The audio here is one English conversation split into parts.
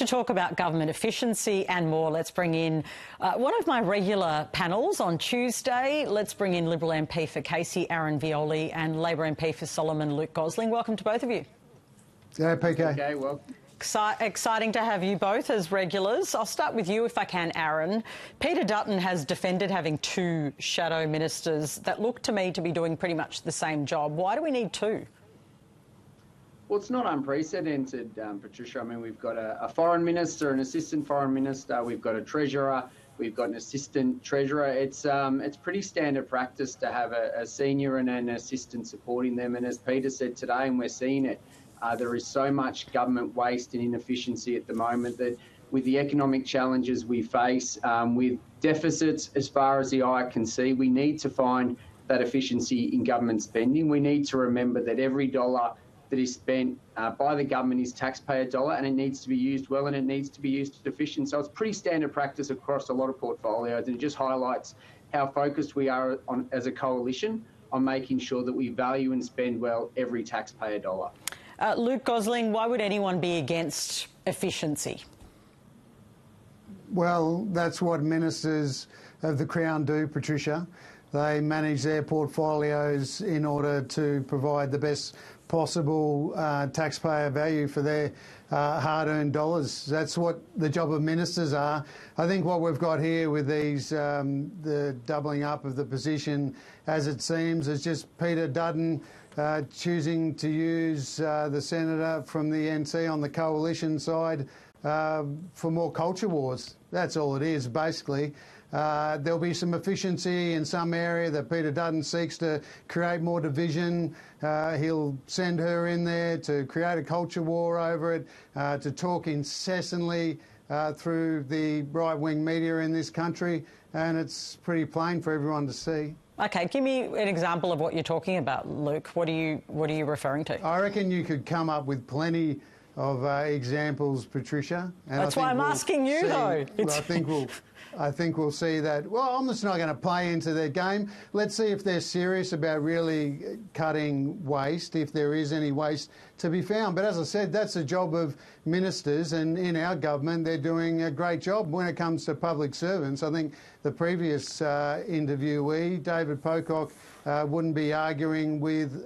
To talk about government efficiency and more, let's bring in one of my regular panels on Tuesday. Let's bring in Liberal MP for Casey, Aaron Violi, and Labor MP for Solomon, Luke Gosling. Welcome to both of you. Yeah, PK. Okay, well. Exciting to have you both as regulars. I'll start with you if I can, Aaron. Peter Dutton has defended having two shadow ministers that look to me to be doing pretty much the same job. Why do we need two? Well, it's not unprecedented, Patricia. I mean, we've got a foreign minister, an assistant foreign minister, we've got a treasurer, we've got an assistant treasurer. It's pretty standard practice to have a senior and an assistant supporting them. And as Peter said today, and we're seeing it, there is so much government waste and inefficiency at the moment that with the economic challenges we face, with deficits as far as the eye can see, we need to find that efficiency in government spending. We need to remember that every dollar that is spent by the government is taxpayer dollar, and it needs to be used well and it needs to be used efficient. So it's pretty standard practice across a lot of portfolios, and it just highlights how focused we are on, as a coalition, on making sure that we value and spend well every taxpayer dollar. Luke Gosling, why would anyone be against efficiency? Well, that's what ministers of the Crown do, Patricia. They manage their portfolios in order to provide the best possible taxpayer value for their hard-earned dollars. That's what the job of ministers are. I think what we've got here with these, the doubling up of the position, as it seems, is just Peter Dutton choosing to use the senator from the NC on the coalition side for more culture wars. That's all it is, basically. There'll be some efficiency in some area that Peter Dutton seeks to create more division. He'll send her in there to create a culture war over it, to talk incessantly through the right-wing media in this country, and it's pretty plain for everyone to see. Okay, give me an example of what you're talking about, Luke. What are you referring to? I reckon you could come up with plenty of examples, Patricia. And that's why I'm asking you, though. I think we'll see that. Well, I'm just not going to play into their game. Let's see if they're serious about really cutting waste, if there is any waste to be found. But as I said, that's the job of ministers, and in our government they're doing a great job when it comes to public servants. I think the previous interviewee, David Pocock, wouldn't be arguing with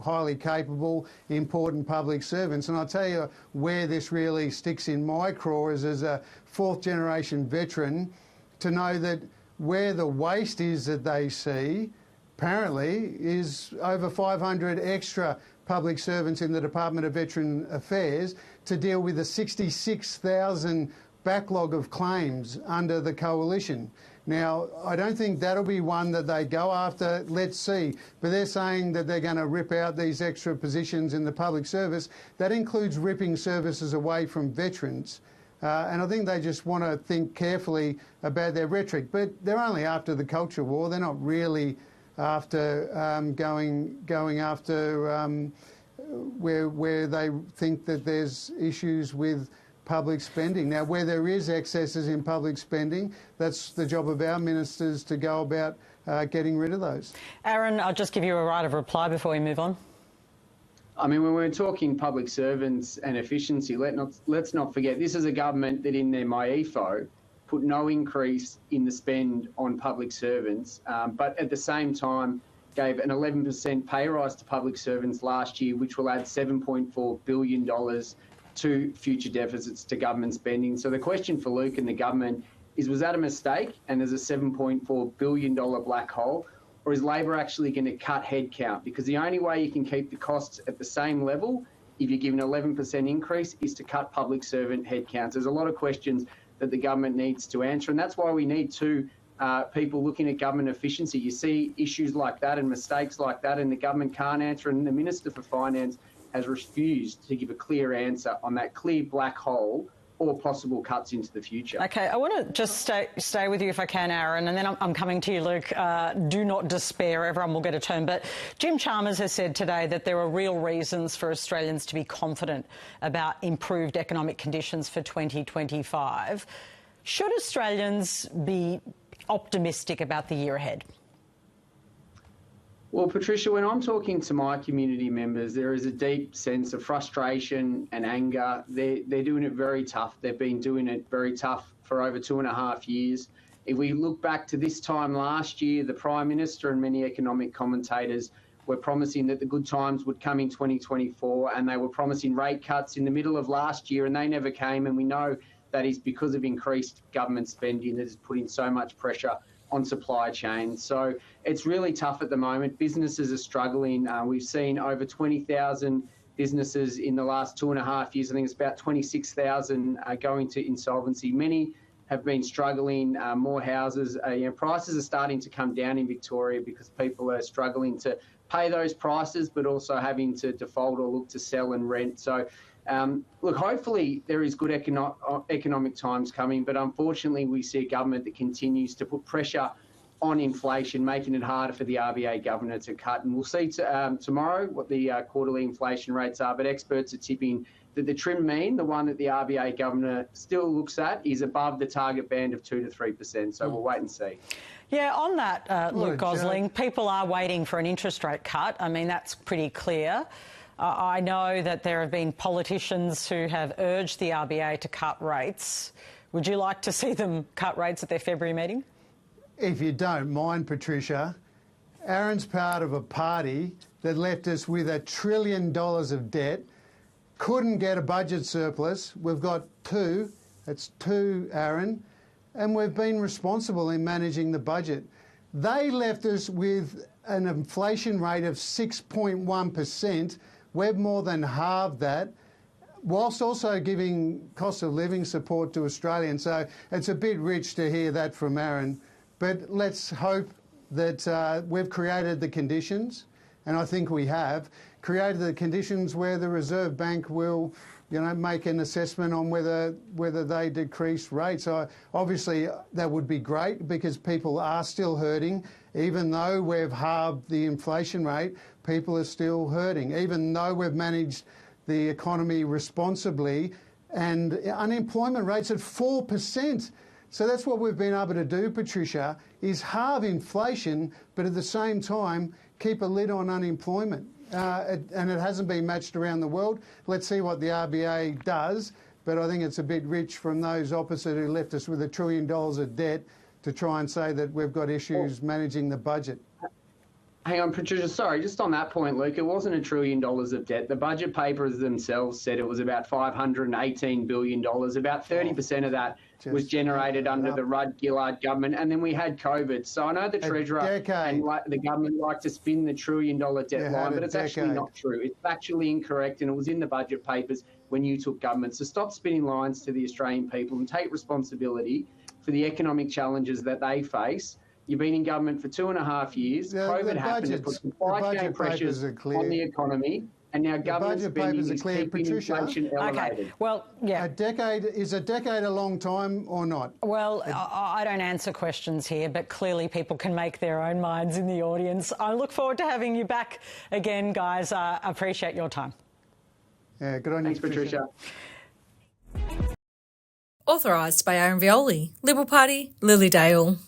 highly capable, important public servants. And I'll tell you where this really sticks in my craw is as a fourth-generation veteran to know that where the waste is that they see, apparently, is over 500 extra public servants in the Department of Veteran Affairs to deal with the 66,000 backlog of claims under the coalition. Now, I don't think that'll be one that they go after. Let's see. But they're saying that they're going to rip out these extra positions in the public service. That includes ripping services away from veterans. And I think they just want to think carefully about their rhetoric. But they're only after the culture war. They're not really after going after where they think that there's issues with public spending. Now, where there is excesses in public spending, that's the job of our ministers to go about getting rid of those. Aaron, I'll just give you a right of reply before we move on. I mean, when we're talking public servants and efficiency, let's not forget this is a government that in their MyEFO put no increase in the spend on public servants, but at the same time gave an 11% pay rise to public servants last year, which will add $7.4 billion to future deficits to government spending. So the question for Luke and the government is, was that a mistake and there's a $7.4 billion black hole? Or is Labor actually going to cut headcount? Because the only way you can keep the costs at the same level, if you give an 11% increase, is to cut public servant headcounts. There's a lot of questions that the government needs to answer, and that's why we need two people looking at government efficiency. You see issues like that and mistakes like that, and the government can't answer, and the Minister for Finance has refused to give a clear answer on that clear black hole or possible cuts into the future. OK, I want to just stay with you if I can, Aaron, and then I'm coming to you, Luke. Do not despair. Everyone will get a turn. But Jim Chalmers has said today that there are real reasons for Australians to be confident about improved economic conditions for 2025. Should Australians be optimistic about the year ahead? Well, Patricia, when I'm talking to my community members, there is a deep sense of frustration and anger. They're doing it very tough. They've been doing it very tough for over 2.5 years. If we look back to this time last year, the Prime Minister and many economic commentators were promising that the good times would come in 2024, and they were promising rate cuts in the middle of last year, and they never came. And we know that is because of increased government spending that is putting so much pressure on supply chains. So it's really tough at the moment. Businesses are struggling. We've seen over 20,000 businesses in the last 2.5 years. I think it's about 26,000 going to insolvency. Many have been struggling. More houses. Prices are starting to come down in Victoria because people are struggling to pay those prices, but also having to default or look to sell and rent. So look, hopefully there is good economic times coming, but unfortunately we see a government that continues to put pressure on inflation, making it harder for the RBA governor to cut. And we'll see tomorrow what the quarterly inflation rates are, but experts are tipping that the trim mean, the one that the RBA governor still looks at, is above the target band of 2 to 3%. So we'll wait and see. Yeah, on that, Luke Gosling, people are waiting for an interest rate cut. I mean, that's pretty clear. I know that there have been politicians who have urged the RBA to cut rates. Would you like to see them cut rates at their February meeting? If you don't mind, Patricia, Aaron's part of a party that left us with $1 trillion of debt, couldn't get a budget surplus. We've got 2. That's 2, Aaron. And we've been responsible in managing the budget. They left us with an inflation rate of 6.1%. We've more than halved that, whilst also giving cost of living support to Australians. So it's a bit rich to hear that from Aaron. But let's hope that we've created the conditions, and I think we have, created the conditions where the Reserve Bank will, make an assessment on whether they decrease rates. Obviously, that would be great because people are still hurting. Even though we've halved the inflation rate, people are still hurting. Even though we've managed the economy responsibly, and unemployment rates at 4%. So that's what we've been able to do, Patricia, is halve inflation, but at the same time, keep a lid on unemployment. And it hasn't been matched around the world. Let's see what the RBA does. But I think it's a bit rich from those opposite who left us with $1 trillion of debt to try and say that we've got issues managing the budget. Hang on, Patricia, sorry, just on that point, Luke, it wasn't $1 trillion of debt. The budget papers themselves said it was about $518 billion. About 30% of that was generated under the Rudd-Gillard government, and then we had COVID. So I know the Treasurer and the government like to spin the $1 trillion debt line, but it's actually not true. It's factually incorrect, and it was in the budget papers when you took government. So stop spinning lines to the Australian people and take responsibility for the economic challenges that they face. You've been in government for 2.5 years. COVID happened to put supply chain pressures on the economy, and now government spending is keeping inflation elevated. Okay, well, yeah. Is a decade a long time or not? Well, I don't answer questions here, but clearly people can make their own minds in the audience. I look forward to having you back again, guys. I appreciate your time. Yeah, good on you, Patricia. Authorised by Aaron Violi, Liberal Party, Lilydale.